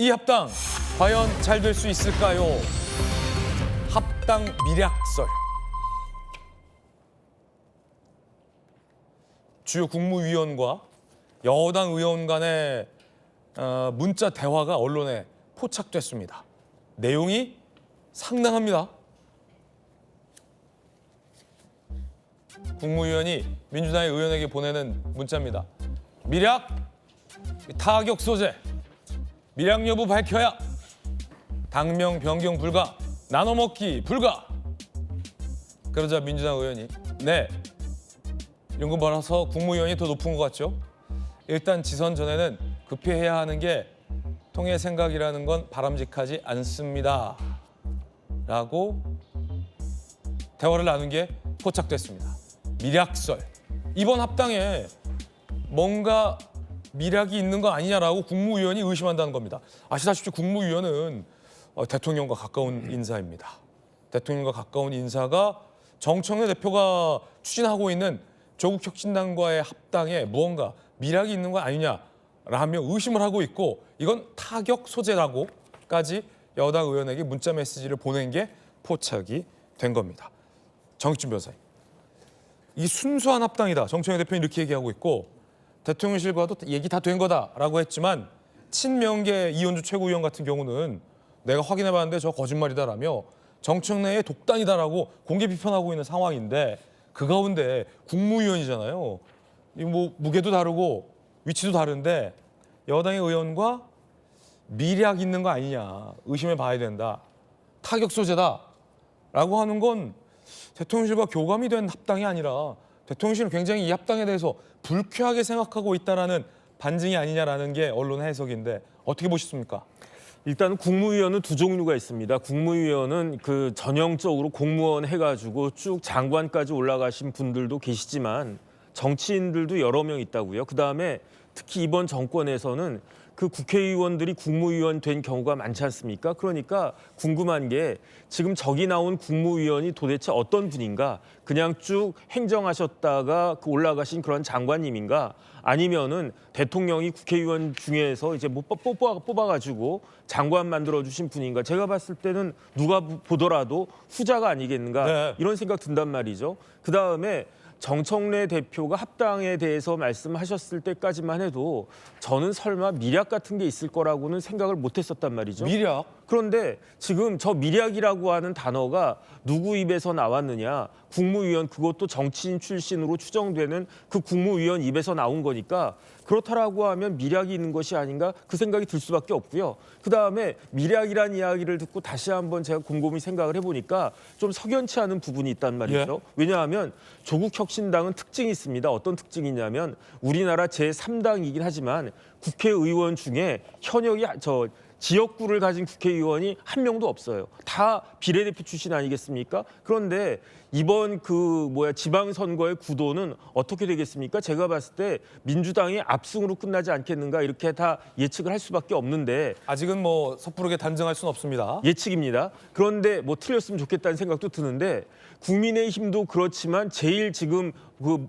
이 합당 과연 잘 될 수 있을까요? 합당 미략설. 주요 국무위원과 여당 의원 간의 문자 대화가 언론에 포착됐습니다. 내용이 상당합니다. 국무위원이 민주당의 의원에게 보내는 문자입니다. 미략, 타격 소재, 미략 여부 밝혀야, 당명 변경 불가, 나눠먹기 불가. 그러자 민주당 의원이 네, 이런 거 봐서 국무위원이 더 높은 것 같죠? 일단 지선 전에는 급히해야 하는 게 통일 생각이라는 건 바람직하지 않습니다. 라고 대화를 나눈 게 포착됐습니다. 미략설. 이번 합당에 뭔가 미략이 있는 거 아니냐라고 국무위원이 의심한다는 겁니다. 아시다시피 국무위원은 대통령과 가까운 인사입니다. 대통령과 가까운 인사가 정청래 대표가 추진하고 있는 조국혁신당과의 합당에 무언가 미략이 있는 거 아니냐라며 의심을 하고 있고, 이건 타격 소재라고까지 여당 의원에게 문자 메시지를 보낸 게 포착이 된 겁니다. 정익준 변호사님, 이 순수한 합당이다. 정청래 대표는 이렇게 얘기하고 있고, 대통령실과도 얘기 다 된 거다라고 했지만 친명계 이현주 최고위원 같은 경우는 내가 확인해봤는데 저 거짓말이다라며 정청래의 독단이다라고 공개 비판하고 있는 상황인데, 그 가운데 국무위원이잖아요. 뭐 무게도 다르고 위치도 다른데 여당의 의원과 미략 있는 거 아니냐, 의심해 봐야 된다, 타격 소재다라고 하는 건 대통령실과 교감이 된 합당이 아니라 대통령실은 굉장히 이 합당에 대해서 불쾌하게 생각하고 있다라는 반증이 아니냐라는 게 언론 해석인데 어떻게 보셨습니까? 일단 국무위원은 두 종류가 있습니다. 국무위원은 그 전형적으로 공무원 해가지고 쭉 장관까지 올라가신 분들도 계시지만 정치인들도 여러 명 있다고요. 그다음에 특히 이번 정권에서는 그 국회의원들이 국무위원 된 경우가 많지 않습니까? 그러니까 궁금한 게 지금 저기 나온 국무위원이 도대체 어떤 분인가? 그냥 쭉 행정하셨다가 그 올라가신 그런 장관님인가? 아니면은 대통령이 국회의원 중에서 이제 못 뽑아가지고 장관 만들어주신 분인가? 제가 봤을 때는 누가 보더라도 후자가 아니겠는가? 네. 이런 생각 든단 말이죠. 그다음에 정청래 대표가 합당에 대해서 말씀하셨을 때까지만 해도 저는 설마 미략 같은 게 있을 거라고는 생각을 못했었단 말이죠. 미략? 그런데 지금 저 미략이라고 하는 단어가 누구 입에서 나왔느냐? 국무위원, 그것도 정치인 출신으로 추정되는 그 국무위원 입에서 나온 거니까 그렇다라고 하면 미략이 있는 것이 아닌가, 그 생각이 들 수밖에 없고요. 그다음에 미략이란 이야기를 듣고 다시 한번 제가 곰곰이 생각을 해보니까 좀 석연치 않은 부분이 있단 말이죠. 예. 왜냐하면 조국혁신당은 특징이 있습니다. 어떤 특징이냐면 우리나라 제3당이긴 하지만 국회의원 중에 현역이 지역구를 가진 국회의원이 한 명도 없어요. 다 비례대표 출신 아니겠습니까? 그런데 이번 지방선거의 구도는 어떻게 되겠습니까? 제가 봤을 때 민주당이 압승으로 끝나지 않겠는가, 이렇게 다 예측을 할 수밖에 없는데, 아직은 뭐 섣부르게 단정할 수는 없습니다. 예측입니다. 그런데 뭐 틀렸으면 좋겠다는 생각도 드는데, 국민의힘도 그렇지만 제일 지금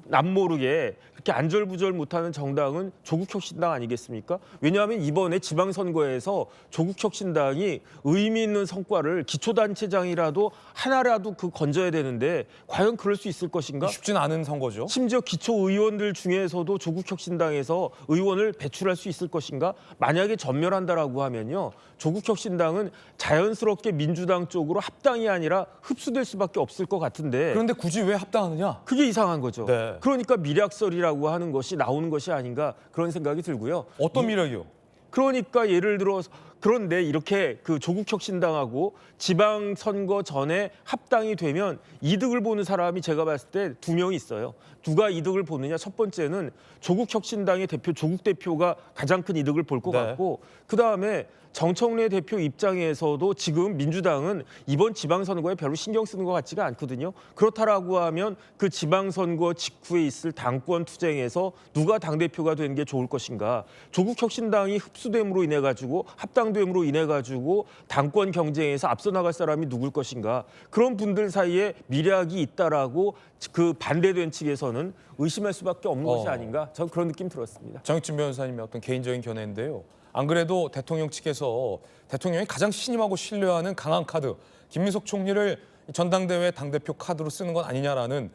남모르게 그렇게 안절부절 못하는 정당은 조국혁신당 아니겠습니까? 왜냐하면 이번에 지방선거에서 조국혁신당이 의미 있는 성과를, 기초단체장이라도 하나라도 건져야 되는데 과연 그럴 수 있을 것인가? 쉽지는 않은 선거죠. 심지어 기초의원들 중에서도 조국혁신당에서 의원을 배출할 수 있을 것인가? 만약에 전멸한다라고 하면요, 조국혁신당은 자연스럽게 민주당 쪽으로 합당이 아니라 흡수될 수밖에 없을 것 같은데, 그런데 굳이 왜 합당하느냐? 그게 이상한 거죠. 네. 그러니까 미략설이라고 하는 것이 나오는 것이 아닌가, 그런 생각이 들고요. 어떤 미략이요? 그러니까 예를 들어서, 그런데 이렇게 조국혁신당하고 지방선거 전에 합당이 되면 이득을 보는 사람이 제가 봤을 때 두 명이 있어요. 누가 이득을 보느냐? 첫 번째는 조국혁신당의 대표, 조국 대표가 가장 큰 이득을 볼 것 네. 같고, 그다음에 정청래 대표 입장에서도 지금 민주당은 이번 지방선거에 별로 신경 쓰는 것 같지가 않거든요. 그렇다라고 하면 그 지방선거 직후에 있을 당권 투쟁에서 누가 당대표가 되는 게 좋을 것인가. 조국혁신당이 흡수됨으로 인해 가지고, 합당됨으로 인해 가지고 당권 경쟁에서 앞서 나갈 사람이 누굴 것인가. 그런 분들 사이에 미략이 있다라고 그 반대된 측에서는 의심할 수밖에 없는 것이 아닌가. 저는 그런 느낌 들었습니다. 정익진 변호사님의 어떤 개인적인 견해인데요. 안 그래도 대통령 측에서 대통령이 가장 신임하고 신뢰하는 강한 카드 김민석 총리를 전당대회 당대표 카드로 쓰는 건 아니냐라는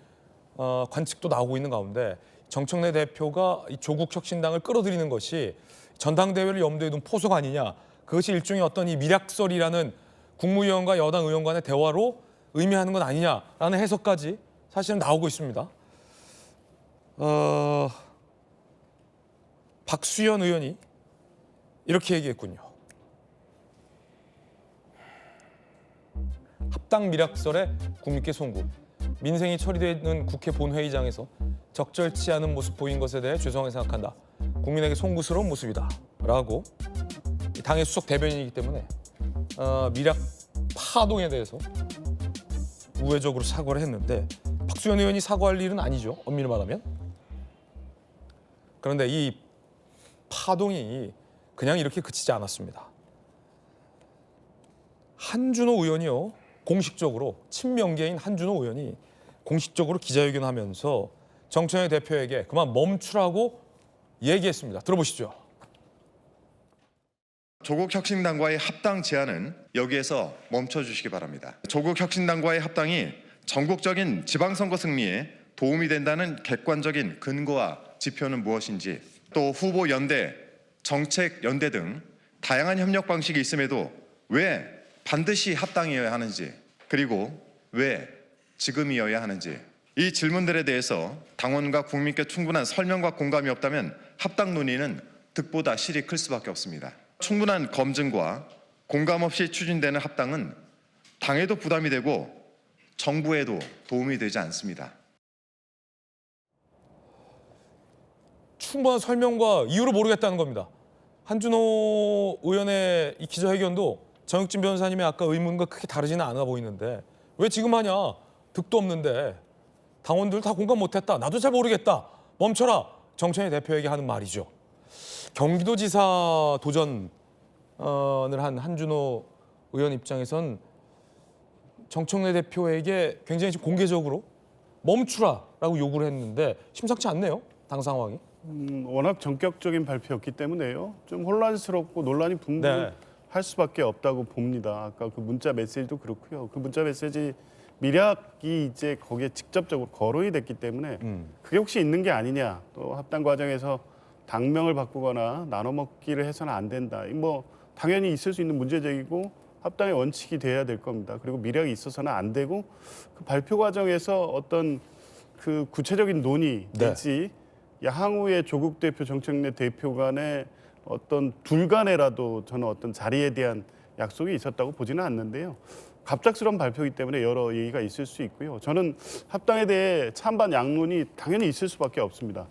관측도 나오고 있는 가운데 정청래 대표가 이 조국 혁신당을 끌어들이는 것이 전당대회를 염두에 둔 포석 아니냐. 그것이 일종의 어떤 이 미락설이라는 국무위원과 여당 의원 간의 대화로 의미하는 건 아니냐라는 해석까지 사실은 나오고 있습니다. 박수현 의원이 이렇게 얘기했군요. 합당 미락설에 국민께 송구. 민생이 처리되는 국회 본회의장에서 적절치 않은 모습 보인 것에 대해 죄송하게 생각한다. 국민에게 송구스러운 모습이다. 라고 당의 수석 대변인이기 때문에 미락 파동에 대해서 우회적으로 사과를 했는데 박수현 의원이 사과할 일은 아니죠. 엄밀히 말하면. 그런데 이 파동이 그냥 이렇게 그치지 않았습니다. 한준호 의원이요. 공식적으로 친명계인 한준호 의원이 공식적으로 기자회견하면서 정청래 대표에게 그만 멈추라고 얘기했습니다. 들어보시죠. 조국 혁신당과의 합당 제안은 여기에서 멈춰주시기 바랍니다. 조국 혁신당과의 합당이 전국적인 지방선거 승리에 도움이 된다는 객관적인 근거와 지표는 무엇인지, 또 후보 연대, 정책 연대 등 다양한 협력 방식이 있음에도 왜 반드시 합당이어야 하는지, 그리고 왜 지금이어야 하는지, 이 질문들에 대해서 당원과 국민께 충분한 설명과 공감이 없다면 합당 논의는 득보다 실이 클 수밖에 없습니다. 충분한 검증과 공감 없이 추진되는 합당은 당에도 부담이 되고 정부에도 도움이 되지 않습니다. 충분한 설명과 이유를 모르겠다는 겁니다. 한준호 의원의 이 기자회견도 정혁진 변호사님의 아까 의문과 크게 다르지는 않아 보이는데 왜 지금 하냐? 득도 없는데 당원들 다 공감 못했다. 나도 잘 모르겠다. 멈춰라. 정청래 대표에게 하는 말이죠. 경기도지사 도전을 한 한준호 의원 입장에선 정청래 대표에게 굉장히 공개적으로 멈추라라고 요구를 했는데 심상치 않네요. 당 상황이. 워낙 전격적인 발표였기 때문에요. 좀 혼란스럽고 논란이 분분할 수밖에 없다고 봅니다. 아까 그 문자 메시지도 그렇고요. 그 문자 메시지 미락이 이제 거기에 직접적으로 거론이 됐기 때문에 그게 혹시 있는 게 아니냐. 또 합당 과정에서 당명을 바꾸거나 나눠 먹기를 해서는 안 된다. 뭐 당연히 있을 수 있는 문제제기고 합당의 원칙이 돼야 될 겁니다. 그리고 미락이 있어서는 안 되고 그 발표 과정에서 어떤 그 구체적인 논의 내지 향후에 조국 대표, 정청래 대표 간의 어떤 둘 간에라도 저는 어떤 자리에 대한 약속이 있었다고 보지는 않는데요. 갑작스러운 발표이기 때문에 여러 얘기가 있을 수 있고요. 저는 합당에 대해 찬반 양론이 당연히 있을 수밖에 없습니다.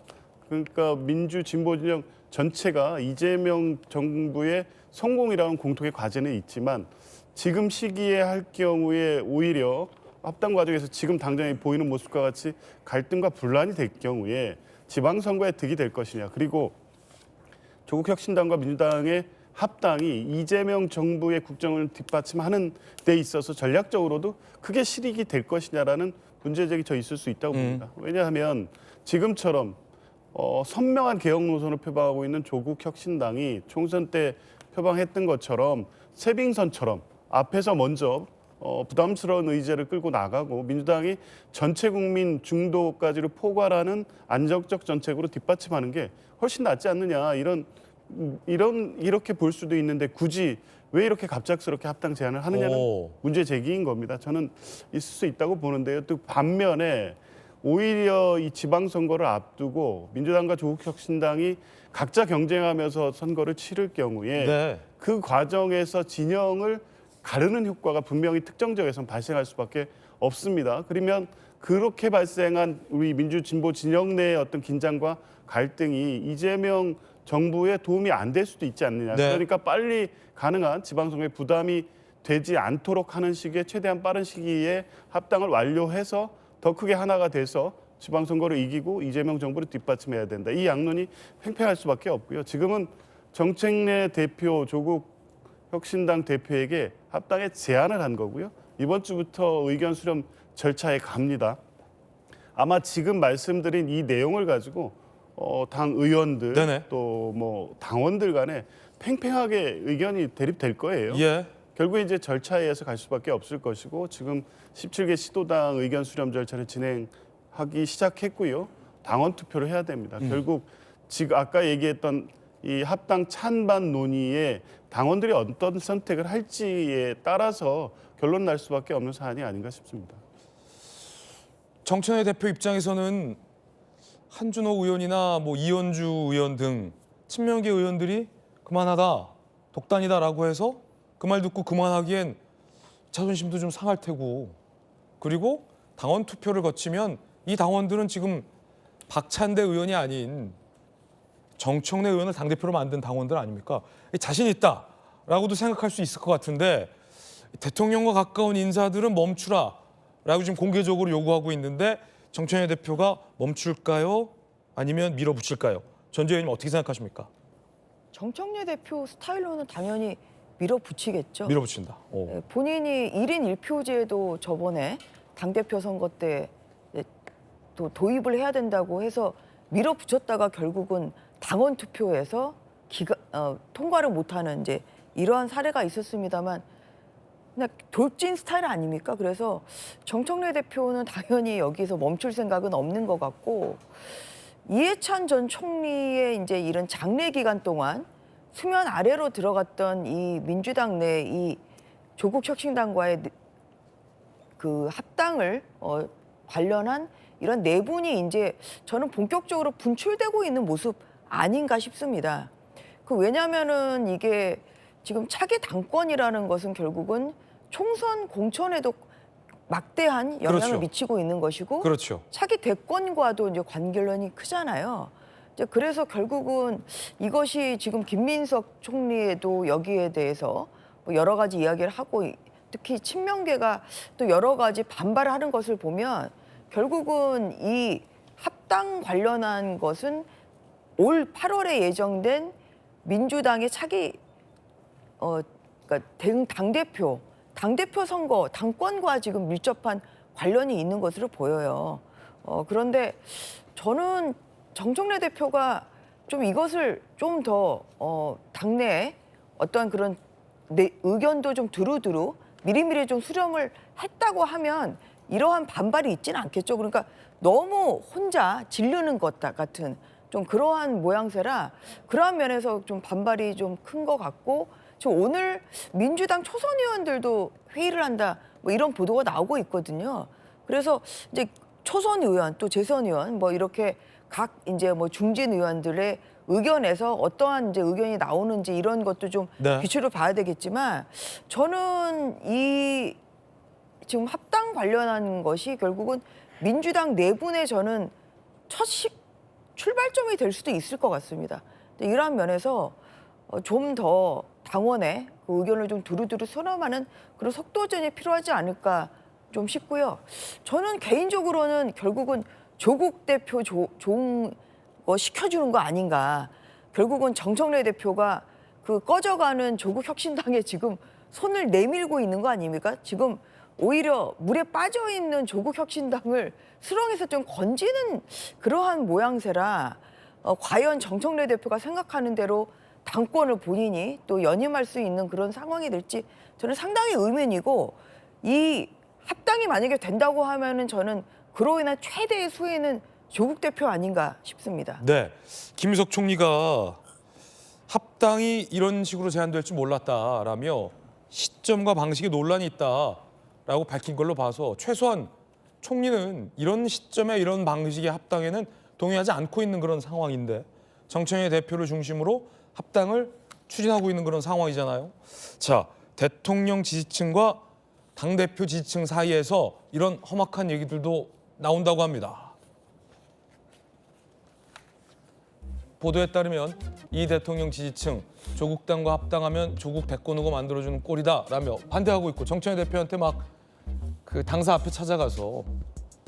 그러니까 민주 진보 진영 전체가 이재명 정부의 성공이라는 공통의 과제는 있지만 지금 시기에 할 경우에 오히려 합당 과정에서 지금 당장에 보이는 모습과 같이 갈등과 분란이 될 경우에 지방선거에 득이 될 것이냐. 그리고 조국 혁신당과 민주당의 합당이 이재명 정부의 국정을 뒷받침하는 데 있어서 전략적으로도 크게 실익이 될 것이냐라는 문제제기 저 있을 수 있다고 봅니다. 왜냐하면 지금처럼 선명한 개혁 노선을 표방하고 있는 조국 혁신당이 총선 때 표방했던 것처럼 세빙선처럼 앞에서 먼저 부담스러운 의제를 끌고 나가고 민주당이 전체 국민 중도까지를 포괄하는 안정적 정책으로 뒷받침하는 게 훨씬 낫지 않느냐 이렇게 볼 수도 있는데 굳이 왜 이렇게 갑작스럽게 합당 제안을 하느냐는 문제 제기인 겁니다. 저는 있을 수 있다고 보는데요. 또 반면에 오히려 이 지방선거를 앞두고 민주당과 조국혁신당이 각자 경쟁하면서 선거를 치를 경우에 그 과정에서 진영을 가르는 효과가 분명히 특정 지역에서는 발생할 수밖에 없습니다. 그러면 그렇게 발생한 우리 민주 진보 진영 내의 어떤 긴장과 갈등이 이재명 정부에 도움이 안 될 수도 있지 않느냐. 그러니까 빨리 가능한 지방선거에 부담이 되지 않도록 하는 식의 최대한 빠른 시기에 합당을 완료해서 더 크게 하나가 돼서 지방선거를 이기고 이재명 정부를 뒷받침해야 된다. 이 양론이 팽팽할 수밖에 없고요. 지금은 정청래 대표, 조국 혁신당 대표에게 합당에 제안을 한 거고요. 이번 주부터 의견 수렴 절차에 갑니다. 아마 지금 말씀드린 이 내용을 가지고 당 의원들 또 뭐 당원들 간에 팽팽하게 의견이 대립될 거예요. 예. 결국에 이제 절차에 의해서 갈 수밖에 없을 것이고 지금 17개 시도당 의견 수렴 절차를 진행하기 시작했고요. 당원 투표를 해야 됩니다. 결국 지금 아까 얘기했던 이 합당 찬반 논의에 당원들이 어떤 선택을 할지에 따라서 결론 날 수밖에 없는 사안이 아닌가 싶습니다. 정청래 대표 입장에서는 한준호 의원이나 뭐 이현주 의원 등 친명계 의원들이 그만하다, 독단이다라고 해서 그 말 듣고 그만하기엔 자존심도 좀 상할 테고, 그리고 당원 투표를 거치면 이 당원들은 지금 박찬대 의원이 아닌 정청래 의원을 당대표로 만든 당원들 아닙니까? 자신 있다라고도 생각할 수 있을 것 같은데 대통령과 가까운 인사들은 멈추라라고 지금 공개적으로 요구하고 있는데 정청래 대표가 멈출까요? 아니면 밀어붙일까요? 전재 의원님 어떻게 생각하십니까? 정청래 대표 스타일로는 당연히 밀어붙이겠죠. 밀어붙인다. 오. 예, 본인이 1인 1표제도 저번에 당대표 선거 때 또 도입을 해야 된다고 해서 밀어붙였다가 결국은 당원 투표에서 통과를 못하는 이제 이러한 사례가 있었습니다만 그냥 돌진 스타일 아닙니까? 그래서 정청래 대표는 당연히 여기서 멈출 생각은 없는 것 같고 이해찬 전 총리의 이제 이런 장례 기간 동안 수면 아래로 들어갔던 이 민주당 내 이 조국혁신당과의 그 합당을 관련한 이런 내분이 이제 저는 본격적으로 분출되고 있는 모습 아닌가 싶습니다. 왜냐하면은 이게 지금 차기 당권이라는 것은 결국은 총선 공천에도 막대한 영향을 그렇죠. 미치고 있는 것이고 그렇죠. 차기 대권과도 이제 관계론이 크잖아요. 이제 그래서 결국은 이것이 지금 김민석 총리에도 여기에 대해서 뭐 여러 가지 이야기를 하고 특히 친명계가 또 여러 가지 반발을 하는 것을 보면 결국은 이 합당 관련한 것은 올 8월에 예정된 민주당의 차기 그러니까 당대표 선거 당권과 지금 밀접한 관련이 있는 것으로 보여요. 그런데 저는 정청래 대표가 좀 이것을 좀 더 당내에 어떤 그런 의견도 좀 두루두루 미리미리 좀 수렴을 했다고 하면 이러한 반발이 있지는 않겠죠. 그러니까 너무 혼자 지르는 것 같은 좀 그러한 모양새라 그러한 면에서 좀 반발이 좀 큰 것 같고 지금 오늘 민주당 초선 의원들도 회의를 한다 뭐 이런 보도가 나오고 있거든요. 그래서 이제 초선 의원 또 재선 의원 뭐 이렇게 각 이제 뭐 중진 의원들의 의견에서 어떠한 이제 의견이 나오는지 이런 것도 좀 네. 귀추를 봐야 되겠지만 저는 이 지금 합당 관련한 것이 결국은 민주당 내분의 저는 첫 출발점이 될 수도 있을 것 같습니다. 이러한 면에서 좀 더 당원의 그 의견을 좀 두루두루 수렴하는 그런 속도전이 필요하지 않을까 좀 싶고요. 저는 개인적으로는 결국은 조국 대표 좋은 거 시켜주는 거 아닌가. 결국은 정청래 대표가 그 꺼져가는 조국 혁신당에 지금 손을 내밀고 있는 거 아닙니까? 지금 오히려 물에 빠져 있는 조국 혁신당을 수렁에서 좀 건지는 그러한 모양새라 과연 정청래 대표가 생각하는 대로 당권을 본인이 또 연임할 수 있는 그런 상황이 될지 저는 상당히 의문이고 이 합당이 만약에 된다고 하면은 저는 그로 인한 최대의 수혜는 조국 대표 아닌가 싶습니다. 네, 김민석 총리가 합당이 이런 식으로 제안될 줄 몰랐다라며 시점과 방식에 논란이 있다라고 밝힌 걸로 봐서 최소한 총리는 이런 시점에 이런 방식의 합당에는 동의하지 않고 있는 그런 상황인데 정청래 대표를 중심으로 합당을 추진하고 있는 그런 상황이잖아요. 자, 대통령 지지층과 당대표 지지층 사이에서 이런 험악한 얘기들도 나온다고 합니다. 보도에 따르면 이 대통령 지지층 조국당과 합당하면 조국 대권 후보 만들어주는 꼴이다라며 반대하고 있고 정청래 대표한테 막 그 당사 앞에 찾아가서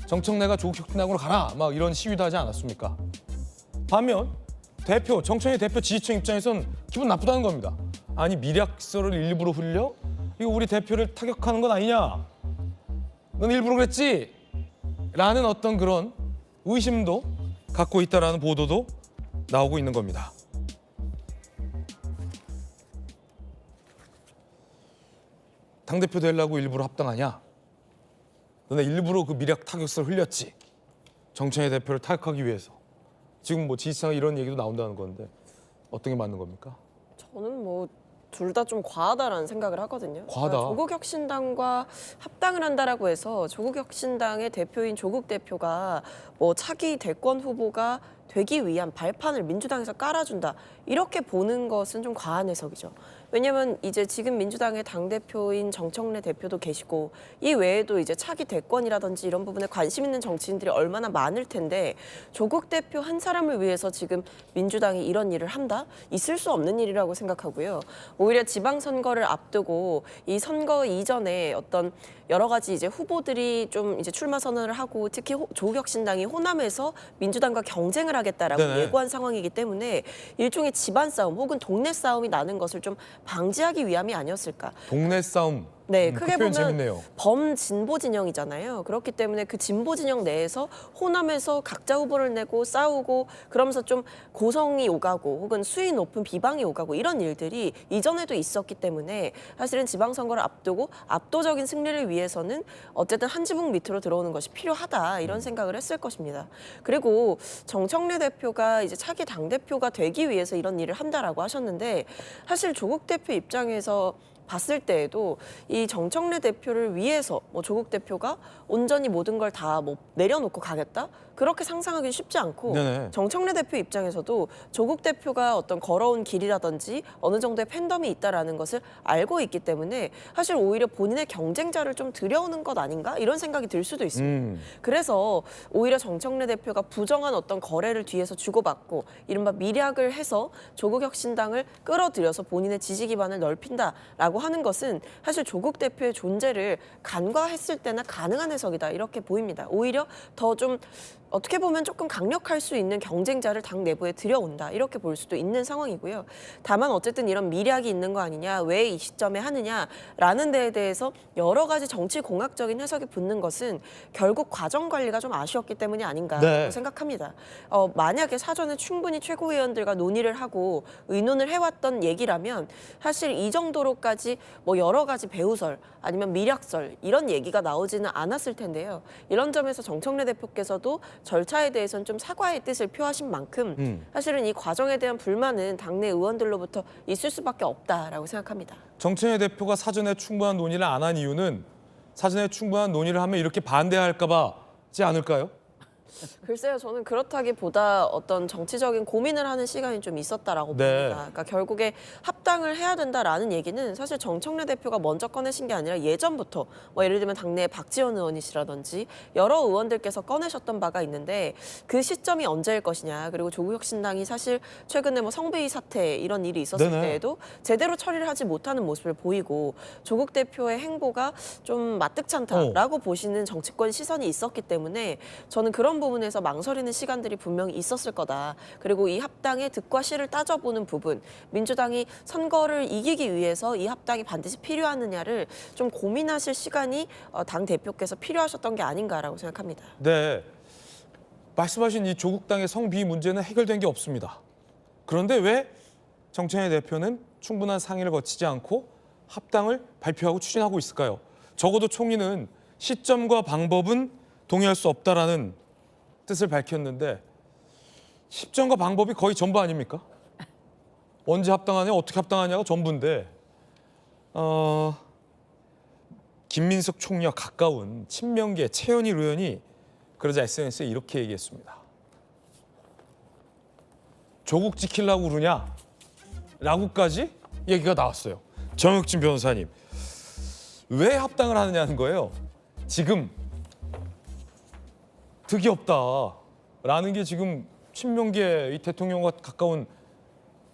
정청래가 조국 혁신당으로 가라 막 이런 시위도 하지 않았습니까? 반면 정청래 대표 지지층 입장에서는 기분 나쁘다는 겁니다. 아니 미략서를 일부러 흘려? 이거 우리 대표를 타격하는 건 아니냐? 넌 일부러 그랬지? 라는 어떤 그런 의심도 갖고 있다라는 보도도 나오고 있는 겁니다. 당대표 되려고 일부러 합당하냐? 너네 일부러 그 미략 타격설을 흘렸지. 정청래 대표를 타격하기 위해서. 지금 뭐 지지상 이런 얘기도 나온다는 건데 어떤 게 맞는 겁니까? 저는 뭐 둘 다 좀 과하다라는 생각을 하거든요. 과하다. 그러니까 조국혁신당과 합당을 한다라고 해서 조국혁신당의 대표인 조국 대표가 뭐 차기 대권 후보가 되기 위한 발판을 민주당에서 깔아준다. 이렇게 보는 것은 좀 과한 해석이죠. 왜냐하면 이제 지금 민주당의 당대표인 정청래 대표도 계시고 이 외에도 이제 차기 대권이라든지 이런 부분에 관심 있는 정치인들이 얼마나 많을 텐데 조국 대표 한 사람을 위해서 지금 민주당이 이런 일을 한다? 있을 수 없는 일이라고 생각하고요. 오히려 지방선거를 앞두고 이 선거 이전에 어떤 여러 가지 이제 후보들이 좀 이제 출마 선언을 하고 특히 조국혁신당이 호남에서 민주당과 경쟁을 하겠다라고 네네. 예고한 상황이기 때문에 일종의 집안 싸움 혹은 동네 싸움이 나는 것을 좀 방지하기 위함이 아니었을까. 동네 싸움. 네, 그 크게 표현 보면 재밌네요. 범진보 진영이잖아요. 그렇기 때문에 그 진보 진영 내에서 호남에서 각자 후보를 내고 싸우고 그러면서 좀 고성이 오가고 혹은 수위 높은 비방이 오가고 이런 일들이 이전에도 있었기 때문에 사실은 지방선거를 앞두고 압도적인 승리를 위해서는 어쨌든 한 지붕 밑으로 들어오는 것이 필요하다 이런 생각을 했을 것입니다. 그리고 정청래 대표가 이제 차기 당대표가 되기 위해서 이런 일을 한다라고 하셨는데 사실 조국 대표 입장에서 봤을 때에도 이 정청래 대표를 위해서 뭐 조국 대표가 온전히 모든 걸 다 뭐 내려놓고 가겠다? 그렇게 상상하기 쉽지 않고 네네. 정청래 대표 입장에서도 조국 대표가 어떤 걸어온 길이라든지 어느 정도의 팬덤이 있다라는 것을 알고 있기 때문에 사실 오히려 본인의 경쟁자를 좀 들여오는 것 아닌가? 이런 생각이 들 수도 있습니다. 그래서 오히려 정청래 대표가 부정한 어떤 거래를 뒤에서 주고받고 이른바 미략을 해서 조국혁신당을 끌어들여서 본인의 지지 기반을 넓힌다라고 하는 것은 사실 조국 대표의 존재를 간과했을 때나 가능한 해석이다 이렇게 보입니다. 오히려 더 좀 어떻게 보면 조금 강력할 수 있는 경쟁자를 당 내부에 들여온다 이렇게 볼 수도 있는 상황이고요. 다만 어쨌든 이런 미략이 있는 거 아니냐, 왜 이 시점에 하느냐라는 데에 대해서 여러 가지 정치 공학적인 해석이 붙는 것은 결국 과정 관리가 좀 아쉬웠기 때문이 아닌가 네. 생각합니다. 만약에 사전에 충분히 최고위원들과 논의를 하고 의논을 해왔던 얘기라면 사실 이 정도로까지 뭐 여러 가지 배우설 아니면 미략설 이런 얘기가 나오지는 않았을 텐데요. 이런 점에서 정청래 대표께서도 절차에 대해서는 좀 사과의 뜻을 표하신 만큼 사실은 이 과정에 대한 불만은 당내 의원들로부터 있을 수밖에 없다라고 생각합니다. 정청래 대표가 사전에 충분한 논의를 안 한 이유는 사전에 충분한 논의를 하면 이렇게 반대할까 봐지 않을까요? 글쎄요, 저는 그렇다기보다 어떤 정치적인 고민을 하는 시간이 좀 있었다라고 네. 봅니다. 그러니까 결국에 합당을 해야 된다라는 얘기는 사실 정청래 대표가 먼저 꺼내신 게 아니라 예전부터 뭐 예를 들면 당내 박지원 의원이시라든지 여러 의원들께서 꺼내셨던 바가 있는데 그 시점이 언제일 것이냐 그리고 조국혁신당이 사실 최근에 뭐 성배희 사태 이런 일이 있었을 네네. 때에도 제대로 처리를 하지 못하는 모습을 보이고 조국 대표의 행보가 좀 마뜩찮다라고 보시는 정치권 시선이 있었기 때문에 저는 그런 부분에서 망설이는 시간들이 분명히 있었을 거다. 그리고 이 합당의 득과 실을 따져보는 부분, 민주당이 선거를 이기기 위해서 이 합당이 반드시 필요하느냐를 좀 고민하실 시간이 당 대표께서 필요하셨던 게 아닌가라고 생각합니다. 네. 말씀하신 이 조국당의 성비 문제는 해결된 게 없습니다. 그런데 왜 정청래 대표는 충분한 상의를 거치지 않고 합당을 발표하고 추진하고 있을까요? 적어도 총리는 시점과 방법은 동의할 수 없다라는 뜻을 밝혔는데 시점과 방법이 거의 전부 아닙니까? 언제 합당하냐, 어떻게 합당하냐가 전부인데 김민석 총리와 가까운 친명계 최현일 의원이 그러자 SNS에 이렇게 얘기했습니다. 조국 지키려고 그러냐? 라고까지 얘기가 나왔어요. 정혁진 변호사님, 왜 합당을 하느냐는 거예요. 지금 득이 없다라는 게 지금 친명계 이 대통령과 가까운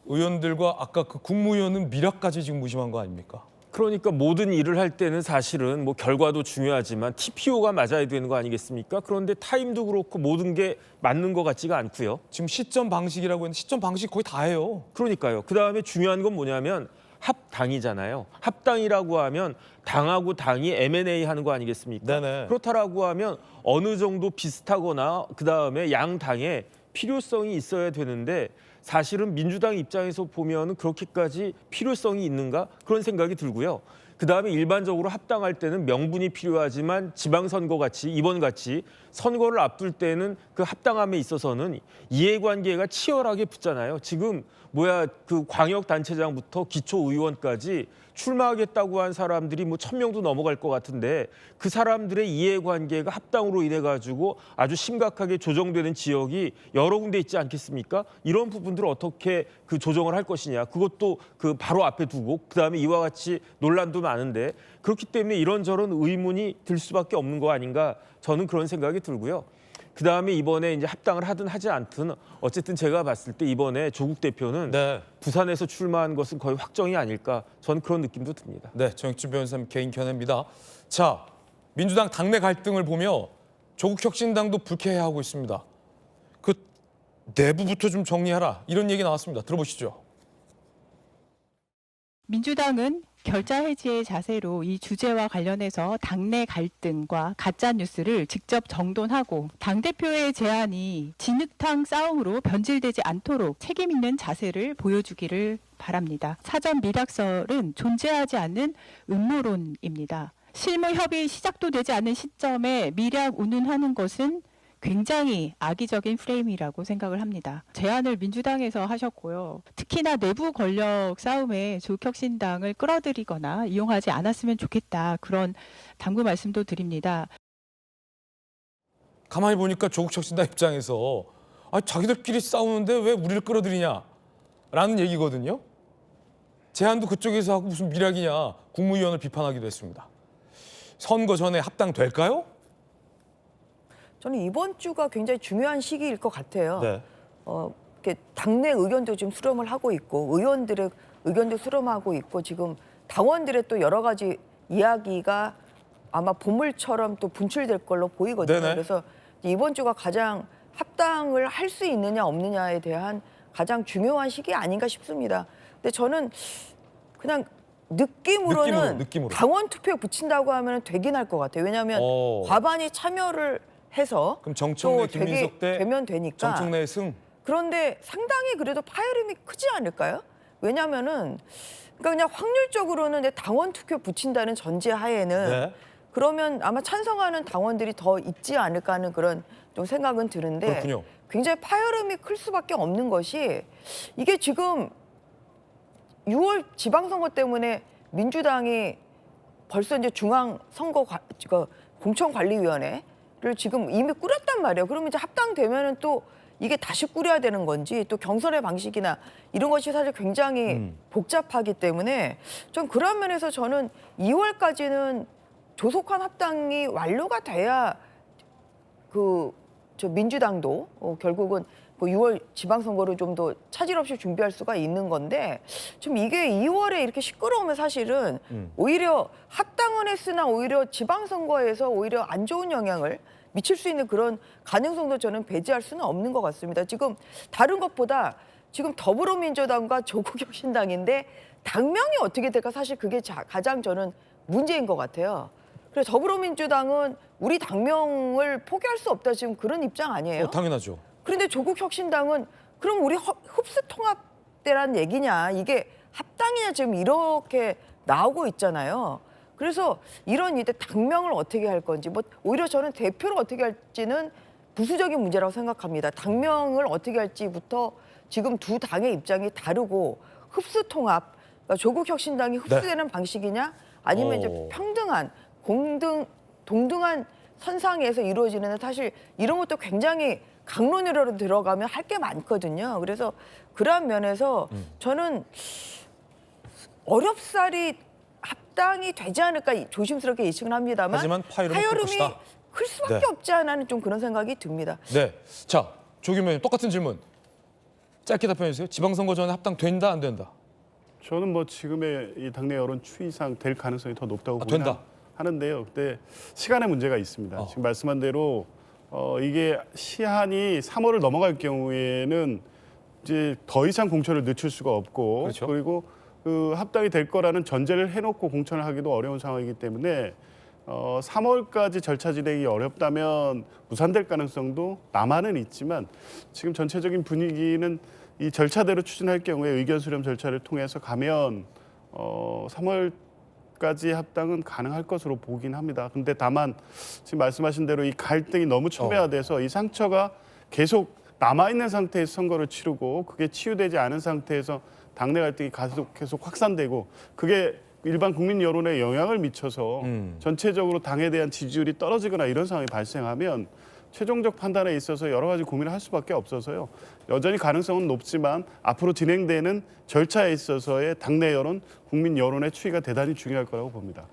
의원들과 아까 그 국무위원은 미략까지 지금 무심한 거 아닙니까? 그러니까 모든 일을 할 때는 사실은 뭐 결과도 중요하지만 TPO가 맞아야 되는 거 아니겠습니까? 그런데 타임도 그렇고 모든 게 맞는 것 같지가 않고요. 지금 시점 방식이라고 했는데 시점 방식 거의 다예요. 그러니까요. 그다음에 중요한 건 뭐냐면 합당이잖아요. 합당이라고 하면 당하고 당이 M&A 하는 거 아니겠습니까? 네네. 그렇다라고 하면 어느 정도 비슷하거나 그다음에 양 당에 필요성이 있어야 되는데 사실은 민주당 입장에서 보면은 그렇게까지 필요성이 있는가 그런 생각이 들고요. 그다음에 일반적으로 합당할 때는 명분이 필요하지만 지방선거 같이 이번 같이 선거를 앞둘 때는 그 합당함에 있어서는 이해관계가 치열하게 붙잖아요. 지금 그 광역단체장부터 기초의원까지 출마하겠다고 한 사람들이 뭐 1,000명도 넘어갈 것 같은데 그 사람들의 이해관계가 합당으로 인해 가지고 아주 심각하게 조정되는 지역이 여러 군데 있지 않겠습니까? 이런 부분들을 어떻게 그 조정을 할 것이냐. 그것도 그 바로 앞에 두고 그다음에 이와 같이 논란도 많은데 그렇기 때문에 이런저런 의문이 들 수밖에 없는 거 아닌가 저는 그런 생각이 들고요. 그다음에 이번에 이제 합당을 하든 하지 않든 어쨌든 제가 봤을 때 이번에 조국 대표는 네. 부산에서 출마한 것은 거의 확정이 아닐까 저는 그런 느낌도 듭니다. 네, 정익준 변호사님 개인 견해입니다. 자, 민주당 당내 갈등을 보며 조국 혁신당도 불쾌해하고 있습니다. 그 내부부터 좀 정리하라 이런 얘기 나왔습니다. 들어보시죠. 민주당은 결자 해지의 자세로 이 주제와 관련해서 당내 갈등과 가짜 뉴스를 직접 정돈하고 당대표의 제안이 진흙탕 싸움으로 변질되지 않도록 책임 있는 자세를 보여주기를 바랍니다. 사전 미락설은 존재하지 않는 음모론입니다. 실무 협의 시작도 되지 않은 시점에 미락 운운하는 것은 굉장히 악의적인 프레임이라고 생각을 합니다. 제안을 민주당에서 하셨고요. 특히나 내부 권력 싸움에 조국혁신당을 끌어들이거나 이용하지 않았으면 좋겠다. 그런 당부 말씀도 드립니다. 가만히 보니까 조국 혁신당 입장에서 자기들끼리 싸우는데 왜 우리를 끌어들이냐라는 얘기거든요. 제안도 그쪽에서 하고 무슨 미락이냐 국무위원을 비판하기도 했습니다. 선거 전에 합당될까요? 저는 이번 주가 굉장히 중요한 시기일 것 같아요. 네. 이렇게 당내 의견도 지금 수렴을 하고 있고 의원들의 의견도 수렴하고 있고 지금 당원들의 또 여러 가지 이야기가 아마 보물처럼 또 분출될 걸로 보이거든요. 네네. 그래서 이번 주가 가장 합당을 할 수 있느냐 없느냐에 대한 가장 중요한 시기 아닌가 싶습니다. 근데 저는 그냥 느낌으로는 느낌으로. 당원 투표에 붙인다고 하면 되긴 할 것 같아요. 왜냐하면 과반이 참여를 해서 그럼 정청래, 또 되게 김민석 대 되면 되니까. 정청래의 승. 그런데 상당히 그래도 파열음이 크지 않을까요? 왜냐하면은 그러니까 그냥 확률적으로는 내 당원 투표 붙인다는 전제 하에는 네. 그러면 아마 찬성하는 당원들이 더 있지 않을까 하는 그런 좀 생각은 드는데 그렇군요. 굉장히 파열음이 클 수밖에 없는 것이 이게 지금 6월 지방선거 때문에 민주당이 벌써 이제 공천관리위원회를 지금 이미 꾸렸단 말이에요. 그러면 이제 합당되면은 또 이게 다시 꾸려야 되는 건지 또 경선의 방식이나 이런 것이 사실 굉장히 복잡하기 때문에 좀 그런 면에서 저는 2월까지는 조속한 합당이 완료가 돼야 저 민주당도 결국은 그 6월 지방선거를 좀 더 차질 없이 준비할 수가 있는 건데 좀 이게 2월에 이렇게 시끄러우면 사실은 오히려 합당은 했으나 오히려 지방선거에서 오히려 안 좋은 영향을 미칠 수 있는 그런 가능성도 저는 배제할 수는 없는 것 같습니다. 지금 다른 것보다 지금 더불어민주당과 조국혁신당인데 당명이 어떻게 될까 사실 그게 가장 저는 문제인 것 같아요. 그래서 더불어민주당은 우리 당명을 포기할 수 없다 지금 그런 입장 아니에요? 당연하죠. 그런데 조국혁신당은 그럼 우리 흡수통합대란 얘기냐 이게 합당이냐 지금 이렇게 나오고 있잖아요. 그래서 이런 이제 당명을 어떻게 할 건지 뭐 오히려 저는 대표를 어떻게 할지는 부수적인 문제라고 생각합니다. 당명을 어떻게 할지부터 지금 두 당의 입장이 다르고 흡수통합 그러니까 조국혁신당이 흡수되는 방식이냐 아니면 이제 평등한 동등한 선상에서 이루어지는 사실 이런 것도 굉장히 강론으로 들어가면 할 게 많거든요. 그래서 그러한 면에서 저는 어렵사리 합당이 되지 않을까 조심스럽게 예측을 합니다만 하지만 파열음이 클 것이다. 클 수밖에 네. 없지 않나는 좀 그런 생각이 듭니다. 네. 자, 조규면 똑같은 질문. 짧게 답변해 주세요. 지방선거 전에 합당된다 안 된다? 저는 뭐 지금의 이 당내 여론 추이상 될 가능성이 더 높다고 된다. 하는데요. 근데 시간의 문제가 있습니다. 지금 말씀한 대로 이게 시한이 3월을 넘어갈 경우에는 이제 더 이상 공천을 늦출 수가 없고 그렇죠. 그리고 그 합당이 될 거라는 전제를 해놓고 공천을 하기도 어려운 상황이기 때문에 3월까지 절차 진행이 어렵다면 무산될 가능성도 남아는 있지만 지금 전체적인 분위기는 이 절차대로 추진할 경우에 의견 수렴 절차를 통해서 가면 3월 까지 합당은 가능할 것으로 보긴 합니다. 근데 다만 지금 말씀하신 대로 이 갈등이 너무 첨예화돼서 이 상처가 계속 남아있는 상태에서 선거를 치르고 그게 치유되지 않은 상태에서 당내 갈등이 계속 확산되고 그게 일반 국민 여론에 영향을 미쳐서 전체적으로 당에 대한 지지율이 떨어지거나 이런 상황이 발생하면 최종적 판단에 있어서 여러 가지 고민을 할 수밖에 없어서요. 여전히 가능성은 높지만 앞으로 진행되는 절차에 있어서의 당내 여론, 국민 여론의 추이가 대단히 중요할 거라고 봅니다.